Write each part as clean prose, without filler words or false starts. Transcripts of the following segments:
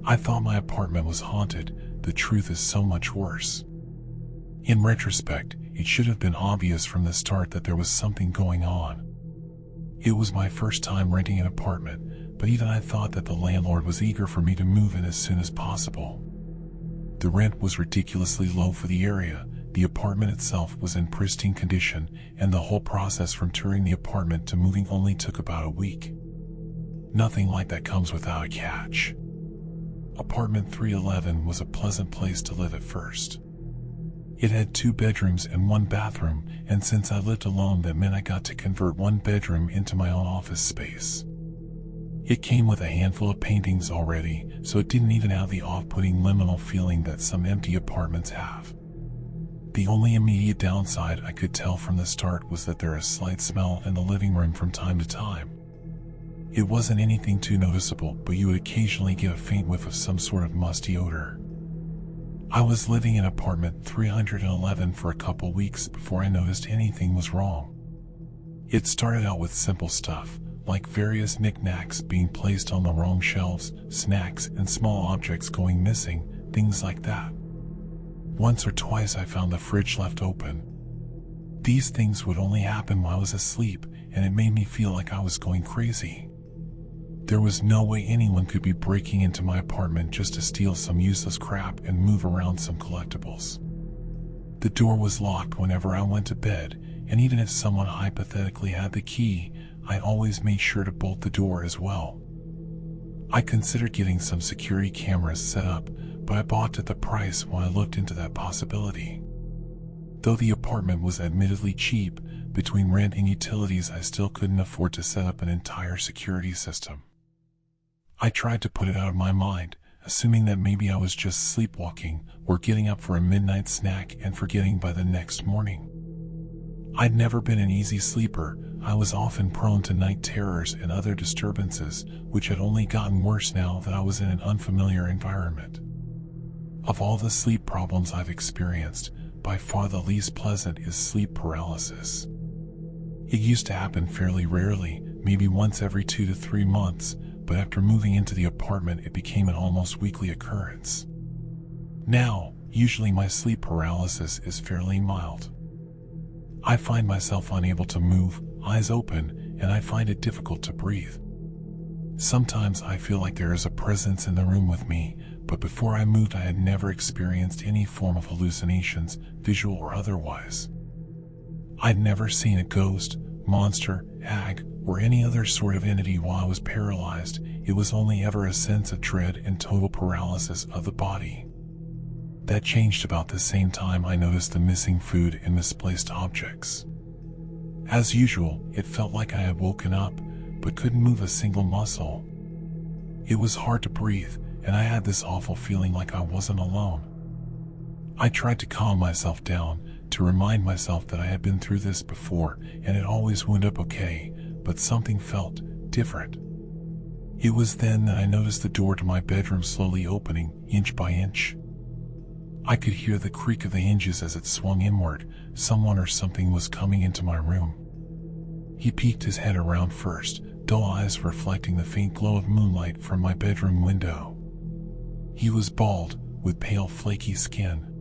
I thought my apartment was haunted. The truth is so much worse. In retrospect, it should have been obvious from the start that there was something going on. It was my first time renting an apartment, but even I thought that the landlord was eager for me to move in as soon as possible. The rent was ridiculously low for the area, the apartment itself was in pristine condition, and the whole process from touring the apartment to moving only took about a week. Nothing like that comes without a catch. Apartment 311 was a pleasant place to live at first. It had 2 bedrooms and 1 bathroom, and since I lived alone, that meant I got to convert 1 bedroom into my own office space. It came with a handful of paintings already, so it didn't even have the off-putting liminal feeling that some empty apartments have. The only immediate downside I could tell from the start was that there is a slight smell in the living room from time to time. It wasn't anything too noticeable, but you would occasionally get a faint whiff of some sort of musty odor. I was living in apartment 311 for a couple weeks before I noticed anything was wrong. It started out with simple stuff, like various knickknacks being placed on the wrong shelves, snacks and small objects going missing, things like that. Once or twice I found the fridge left open. These things would only happen while I was asleep, and it made me feel like I was going crazy. There was no way anyone could be breaking into my apartment just to steal some useless crap and move around some collectibles. The door was locked whenever I went to bed, and even if someone hypothetically had the key, I always made sure to bolt the door as well. I considered getting some security cameras set up, but I balked at the price when I looked into that possibility. Though the apartment was admittedly cheap, between rent and utilities I still couldn't afford to set up an entire security system. I tried to put it out of my mind, assuming that maybe I was just sleepwalking or getting up for a midnight snack and forgetting by the next morning. I'd never been an easy sleeper. I was often prone to night terrors and other disturbances, which had only gotten worse now that I was in an unfamiliar environment. Of all the sleep problems I've experienced, by far the least pleasant is sleep paralysis. It used to happen fairly rarely, maybe once every 2 to 3 months, but after moving into the apartment it became an almost weekly occurrence. Now, usually my sleep paralysis is fairly mild. I find myself unable to move, eyes open, and I find it difficult to breathe. Sometimes I feel like there is a presence in the room with me, but before I moved I had never experienced any form of hallucinations, visual or otherwise. I'd never seen a ghost, monster, hag, or any other sort of entity while I was paralyzed. It was only ever a sense of dread and total paralysis of the body. That changed about the same time I noticed the missing food and misplaced objects. As usual, it felt like I had woken up, but couldn't move a single muscle. It was hard to breathe, and I had this awful feeling like I wasn't alone. I tried to calm myself down, to remind myself that I had been through this before, and it always went up okay, but something felt different. It was then that I noticed the door to my bedroom slowly opening, inch by inch. I could hear the creak of the hinges as it swung inward. Someone or something was coming into my room. He peeked his head around first, dull eyes reflecting the faint glow of moonlight from my bedroom window. He was bald, with pale flaky skin.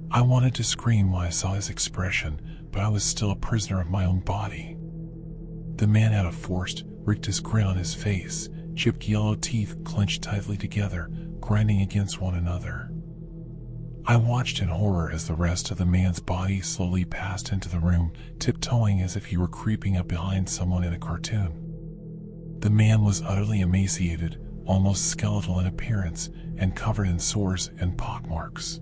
I wanted to scream when I saw his expression, but I was still a prisoner of my own body. The man had a forced, rictus grin on his face, chipped yellow teeth clenched tightly together, grinding against one another. I watched in horror as the rest of the man's body slowly passed into the room, tiptoeing as if he were creeping up behind someone in a cartoon. The man was utterly emaciated, almost skeletal in appearance, and covered in sores and pockmarks.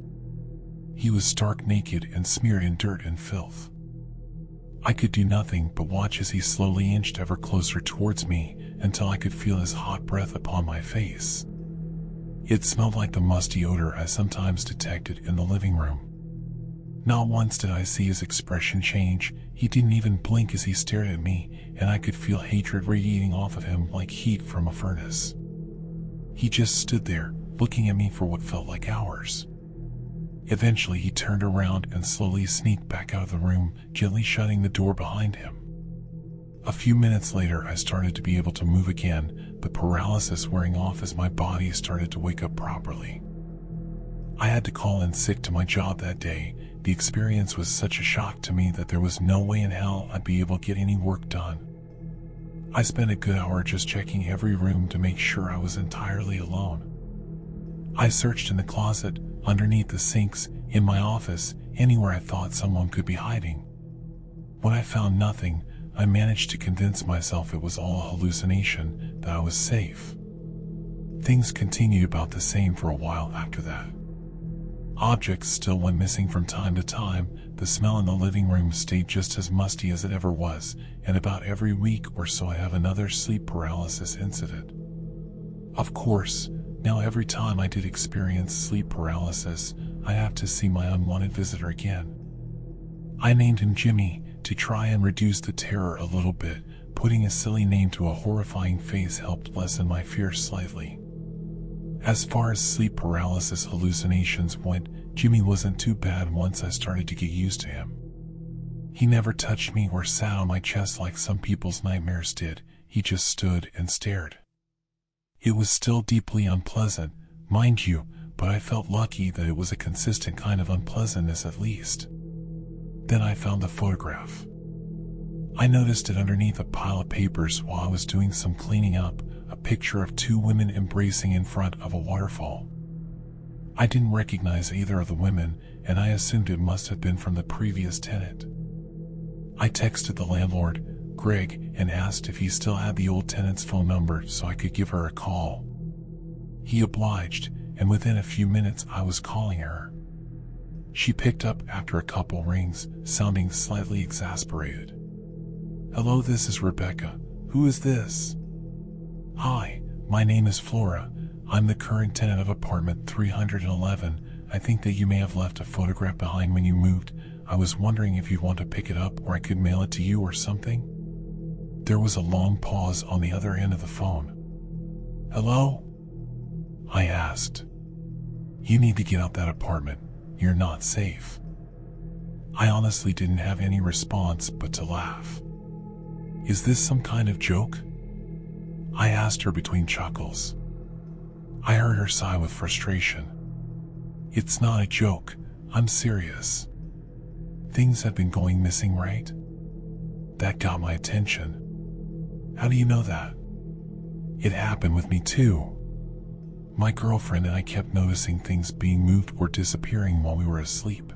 He was stark naked and smeared in dirt and filth. I could do nothing but watch as he slowly inched ever closer towards me until I could feel his hot breath upon my face. It smelled like the musty odor I sometimes detected in the living room. Not once did I see his expression change. He didn't even blink as he stared at me, and I could feel hatred radiating off of him like heat from a furnace. He just stood there, looking at me for what felt like hours. Eventually he turned around and slowly sneaked back out of the room, gently shutting the door behind him. A few minutes later I started to be able to move again, the paralysis wearing off as my body started to wake up properly. I had to call in sick to my job that day. The experience was such a shock to me that there was no way in hell I'd be able to get any work done. I spent a good hour just checking every room to make sure I was entirely alone. I searched in the closet, underneath the sinks, in my office, anywhere I thought someone could be hiding. When I found nothing, I managed to convince myself it was all a hallucination, that I was safe. Things continued about the same for a while after that. Objects still went missing from time to time, the smell in the living room stayed just as musty as it ever was, and about every week or so I have another sleep paralysis incident. Of course, now every time I did experience sleep paralysis, I have to see my unwanted visitor again. I named him Jimmy, to try and reduce the terror a little bit. Putting a silly name to a horrifying face helped lessen my fear slightly. As far as sleep paralysis hallucinations went, Jimmy wasn't too bad once I started to get used to him. He never touched me or sat on my chest like some people's nightmares did. He just stood and stared. It was still deeply unpleasant, mind you, but I felt lucky that it was a consistent kind of unpleasantness at least. Then I found the photograph. I noticed it underneath a pile of papers while I was doing some cleaning up, a picture of two women embracing in front of a waterfall. I didn't recognize either of the women, and I assumed it must have been from the previous tenant. I texted the landlord, Greg, and asked if he still had the old tenant's phone number so I could give her a call. He obliged, and within a few minutes I was calling her. She picked up after a couple rings, sounding slightly exasperated. "Hello, this is Rebecca. Who is this?" "Hi, my name is Flora. I'm the current tenant of apartment 311. I think that you may have left a photograph behind when you moved. I was wondering if you'd want to pick it up or I could mail it to you or something." There was a long pause on the other end of the phone. "Hello?" I asked. "You need to get out that apartment. You're not safe." I honestly didn't have any response but to laugh. "Is this some kind of joke?" I asked her between chuckles. I heard her sigh with frustration. "It's not a joke. I'm serious. Things have been going missing, right?" That got my attention. "How do you know that?" "It happened with me too. My girlfriend and I kept noticing things being moved or disappearing while we were asleep.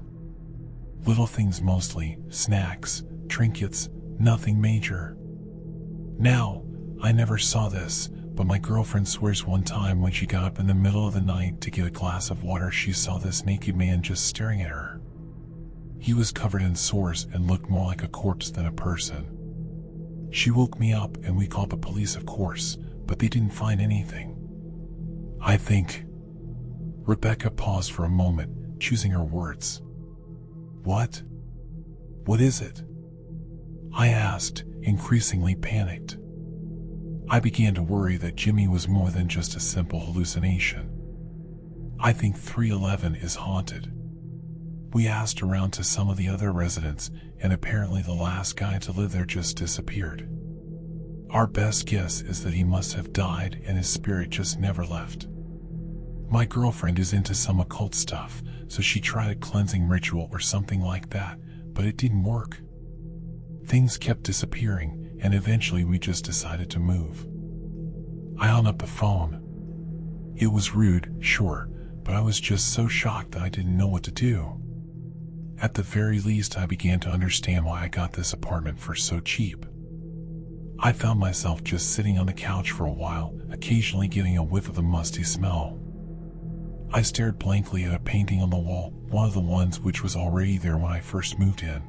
Little things mostly, snacks, trinkets, nothing major. Now, I never saw this, but my girlfriend swears one time when she got up in the middle of the night to get a glass of water she saw this naked man just staring at her. He was covered in sores and looked more like a corpse than a person. She woke me up and we called the police, of course, but they didn't find anything. I think..." Rebecca paused for a moment, choosing her words. "What? What is it?" I asked, increasingly panicked. I began to worry that Jimmy was more than just a simple hallucination. "I think 311 is haunted." We asked around to some of the other residents, and apparently the last guy to live there just disappeared. Our best guess is that he must have died and his spirit just never left. My girlfriend is into some occult stuff, so she tried a cleansing ritual or something like that, but it didn't work. Things kept disappearing, and eventually we just decided to move. I hung up the phone. It was rude, sure, but I was just so shocked that I didn't know what to do. At the very least, I began to understand why I got this apartment for so cheap. I found myself just sitting on the couch for a while, occasionally getting a whiff of the musty smell. I stared blankly at a painting on the wall, one of the ones which was already there when I first moved in.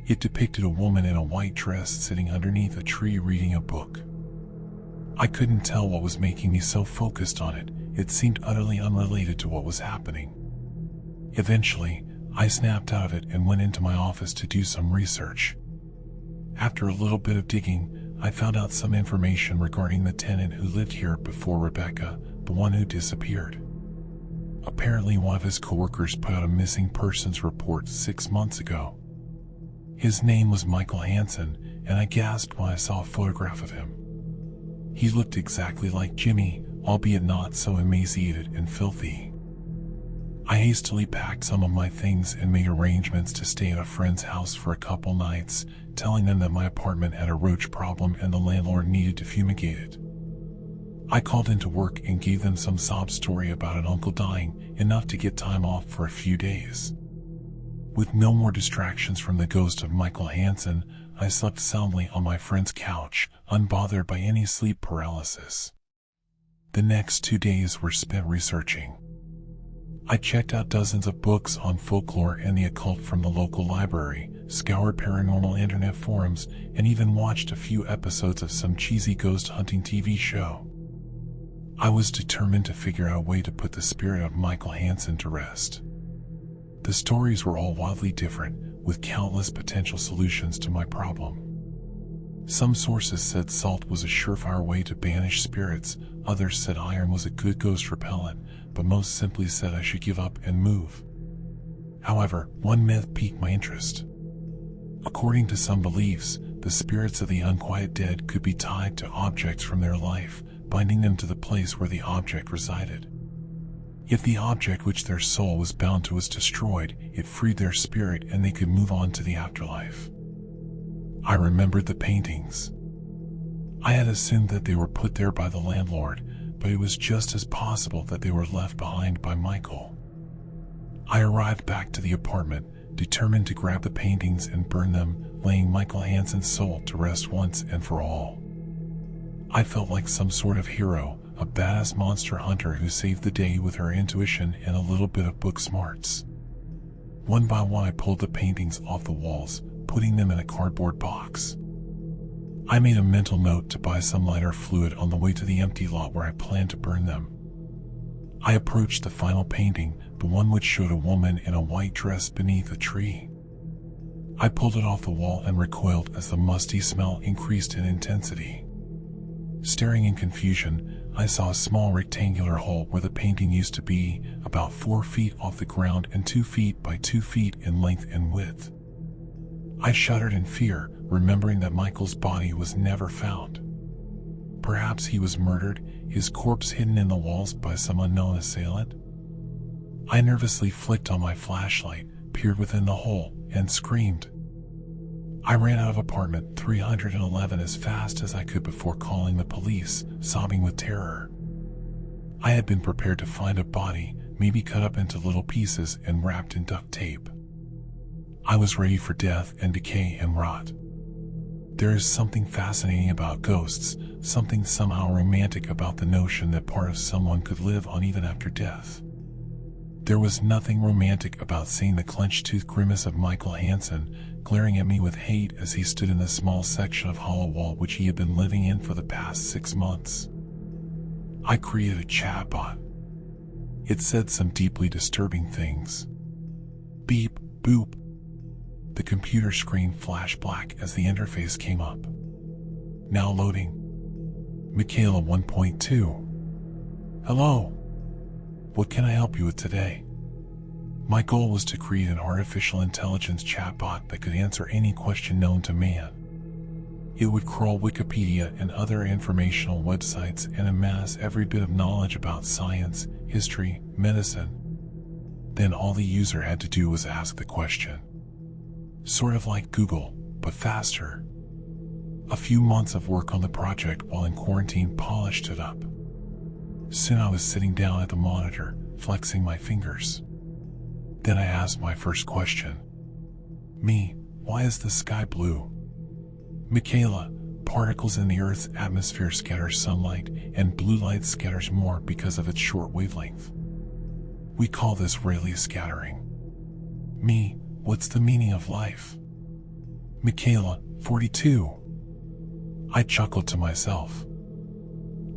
It depicted a woman in a white dress sitting underneath a tree reading a book. I couldn't tell what was making me so focused on it. It seemed utterly unrelated to what was happening. Eventually, I snapped out of it and went into my office to do some research. After a little bit of digging, I found out some information regarding the tenant who lived here before Rebecca, the one who disappeared. Apparently, one of his coworkers put out a missing persons report 6 months ago. His name was Michael Hansen, and I gasped when I saw a photograph of him. He looked exactly like Jimmy, albeit not so emaciated and filthy. I hastily packed some of my things and made arrangements to stay at a friend's house for a couple nights, telling them that my apartment had a roach problem and the landlord needed to fumigate it. I called into work and gave them some sob story about an uncle dying, enough to get time off for a few days. With no more distractions from the ghost of Michael Hansen, I slept soundly on my friend's couch, unbothered by any sleep paralysis. The next 2 days were spent researching. I checked out dozens of books on folklore and the occult from the local library, scoured paranormal internet forums, and even watched a few episodes of some cheesy ghost hunting TV show. I was determined to figure out a way to put the spirit of Michael Hansen to rest. The stories were all wildly different, with countless potential solutions to my problem. Some sources said salt was a surefire way to banish spirits, others said iron was a good ghost repellent, but most simply said I should give up and move. However, one myth piqued my interest. According to some beliefs, the spirits of the unquiet dead could be tied to objects from their life, binding them to the place where the object resided. If the object which their soul was bound to was destroyed, it freed their spirit and they could move on to the afterlife. I remembered the paintings. I had assumed that they were put there by the landlord, but it was just as possible that they were left behind by Michael. I arrived back to the apartment, determined to grab the paintings and burn them, laying Michael Hansen's soul to rest once and for all. I felt like some sort of hero, a badass monster hunter who saved the day with her intuition and a little bit of book smarts. One by one I pulled the paintings off the walls, putting them in a cardboard box. I made a mental note to buy some lighter fluid on the way to the empty lot where I planned to burn them. I approached the final painting, the one which showed a woman in a white dress beneath a tree. I pulled it off the wall and recoiled as the musty smell increased in intensity. Staring in confusion, I saw a small rectangular hole where the painting used to be, about 4 feet off the ground and 2 feet by 2 feet in length and width. I shuddered in fear, remembering that Michael's body was never found. Perhaps he was murdered, his corpse hidden in the walls by some unknown assailant? I nervously flicked on my flashlight, peered within the hole, and screamed. I ran out of apartment 311 as fast as I could before calling the police, sobbing with terror. I had been prepared to find a body, maybe cut up into little pieces and wrapped in duct tape. I was ready for death and decay and rot. There is something fascinating about ghosts, something somehow romantic about the notion that part of someone could live on even after death. There was nothing romantic about seeing the clenched-tooth grimace of Michael Hansen glaring at me with hate as he stood in the small section of hollow wall which he had been living in for the past 6 months. I created a chatbot. It said some deeply disturbing things. Beep, boop. The computer screen flashed black as the interface came up. Now loading. Michaela 1.2. Hello. What can I help you with today? My goal was to create an artificial intelligence chatbot that could answer any question known to man. It would crawl Wikipedia and other informational websites and amass every bit of knowledge about science, history, medicine. Then all the user had to do was ask the question. Sort of like Google, but faster. A few months of work on the project while in quarantine polished it up. Soon I was sitting down at the monitor, flexing my fingers. Then I asked my first question. Me, why is the sky blue? Michaela, particles in the Earth's atmosphere scatter sunlight, and blue light scatters more because of its short wavelength. We call this Rayleigh scattering. Me, what's the meaning of life? Michaela, 42. I chuckled to myself.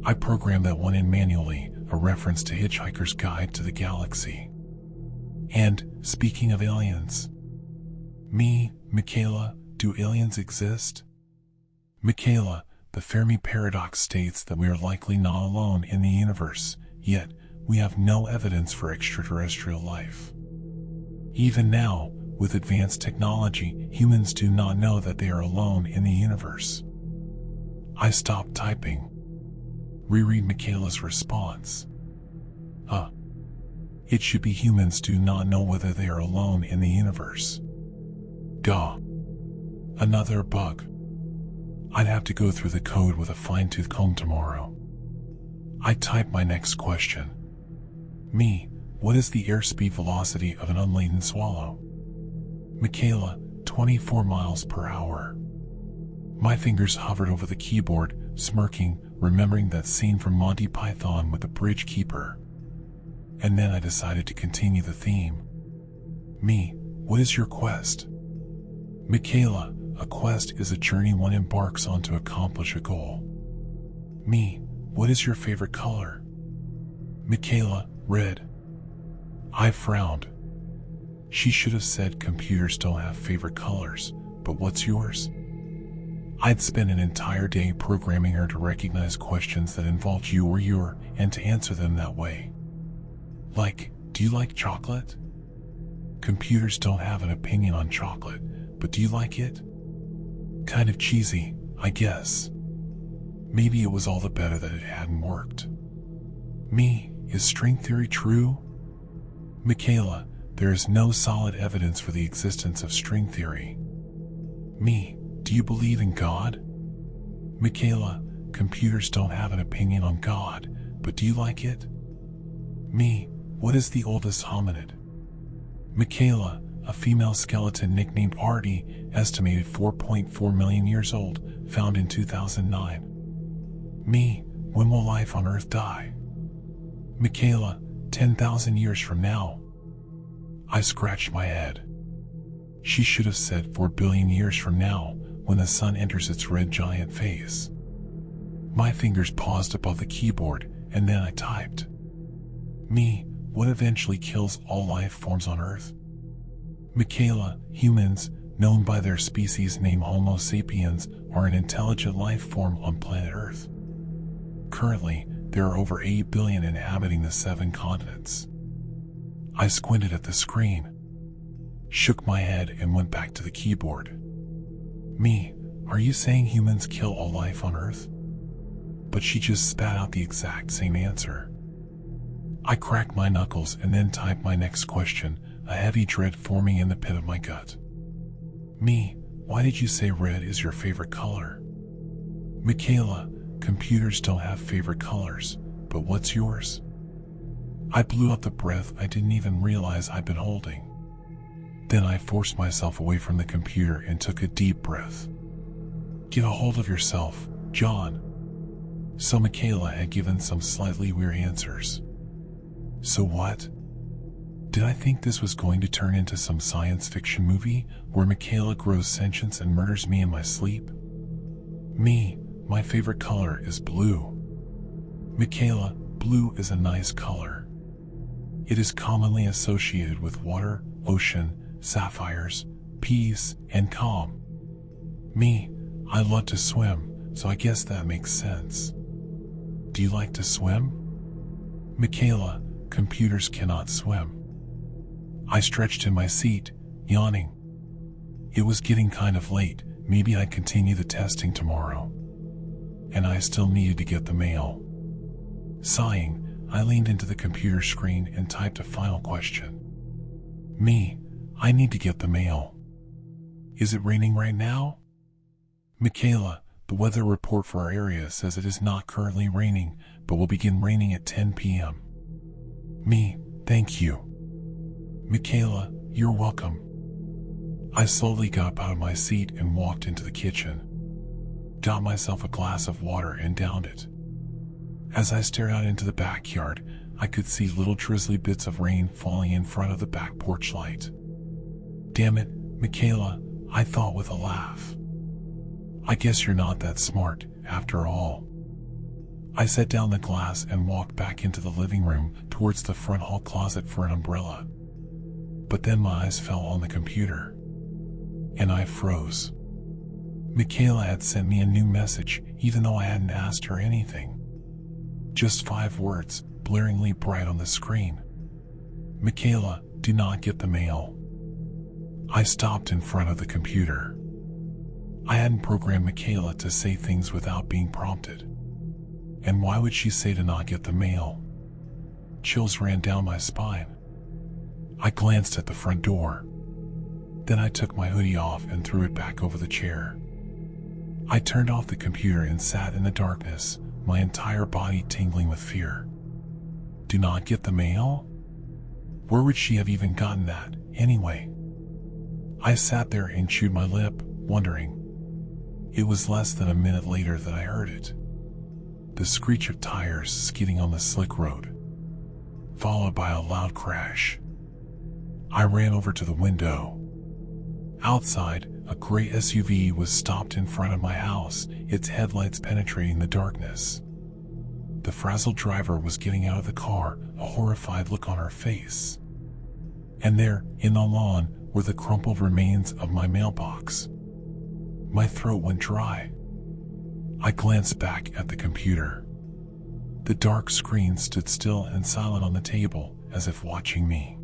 I programmed that one in manually, a reference to Hitchhiker's Guide to the Galaxy. And, speaking of aliens. Me, Michaela, do aliens exist? Michaela, the Fermi paradox states that we are likely not alone in the universe, yet we have no evidence for extraterrestrial life. Even now, with advanced technology, humans do not know that they are alone in the universe. I stopped typing. Reread Michaela's response. It should be humans do not know whether they are alone in the universe. Duh. Another bug. I'd have to go through the code with a fine-tooth comb tomorrow. I type my next question. Me, what is the airspeed velocity of an unladen swallow? Michaela, 24 miles per hour. My fingers hovered over the keyboard, smirking, remembering that scene from Monty Python with the bridge keeper. And then I decided to continue the theme. Me, what is your quest? Michaela, a quest is a journey one embarks on to accomplish a goal. Me, what is your favorite color? Michaela, red. I frowned. She should have said computers don't have favorite colors, but what's yours? I'd spent an entire day programming her to recognize questions that involved you or your, and to answer them that way. Like, do you like chocolate? Computers don't have an opinion on chocolate, but do you like it? Kind of cheesy, I guess. Maybe it was all the better that it hadn't worked. Me, is string theory true? Michaela, there is no solid evidence for the existence of string theory. Me, do you believe in God? Michaela, computers don't have an opinion on God, but do you like it? Me, what is the oldest hominid? Michaela, a female skeleton nicknamed Artie, estimated 4.4 million years old, found in 2009. Me, when will life on Earth die? Michaela, 10,000 years from now. I scratched my head. She should have said 4 billion years from now, when the sun enters its red giant phase. My fingers paused above the keyboard, and then I typed. Me, what eventually kills all life forms on Earth? Michaela, humans, known by their species name Homo sapiens, are an intelligent life form on planet Earth. Currently, there are over 8 billion inhabiting the 7 continents. I squinted at the screen, shook my head, and went back to the keyboard. Me, are you saying humans kill all life on Earth? But she just spat out the exact same answer. I cracked my knuckles and then typed my next question, a heavy dread forming in the pit of my gut. Me, why did you say red is your favorite color? Michaela, computers don't have favorite colors, but what's yours? I blew out the breath I didn't even realize I'd been holding. Then I forced myself away from the computer and took a deep breath. Get a hold of yourself, John. So Michaela had given some slightly weird answers. So what? Did I think this was going to turn into some science fiction movie where Michaela grows sentience and murders me in my sleep? Me, my favorite color is blue. Michaela, blue is a nice color. It is commonly associated with water, ocean, sapphires, peace, and calm. Me, I love to swim, so I guess that makes sense. Do you like to swim? Michaela, computers cannot swim. I stretched in my seat, yawning. It was getting kind of late, maybe I'd continue the testing tomorrow. And I still needed to get the mail. Sighing, I leaned into the computer screen and typed a final question. Me, I need to get the mail. Is it raining right now? Michaela, the weather report for our area says it is not currently raining, but will begin raining at 10 p.m. Me, thank you. Michaela, you're welcome. I slowly got up out of my seat and walked into the kitchen. Got myself a glass of water and downed it. As I stared out into the backyard, I could see little drizzly bits of rain falling in front of the back porch light. Damn it, Michaela, I thought with a laugh. I guess you're not that smart, after all. I set down the glass and walked back into the living room towards the front hall closet for an umbrella. But then my eyes fell on the computer, and I froze. Michaela had sent me a new message, even though I hadn't asked her anything. Just 5 words, blaringly bright on the screen. Michaela, do not get the mail. I stopped in front of the computer. I hadn't programmed Michaela to say things without being prompted. And why would she say to not get the mail? Chills ran down my spine. I glanced at the front door. Then I took my hoodie off and threw it back over the chair. I turned off the computer and sat in the darkness, my entire body tingling with fear. Do not get the mail? Where would she have even gotten that, anyway? I sat there and chewed my lip, wondering. It was less than a minute later that I heard it. The screech of tires skidding on the slick road, followed by a loud crash. I ran over to the window. Outside, a gray SUV was stopped in front of my house, its headlights penetrating the darkness. The frazzled driver was getting out of the car, a horrified look on her face. And there, in the lawn, were the crumpled remains of my mailbox. My throat went dry. I glanced back at the computer. The dark screen stood still and silent on the table, as if watching me.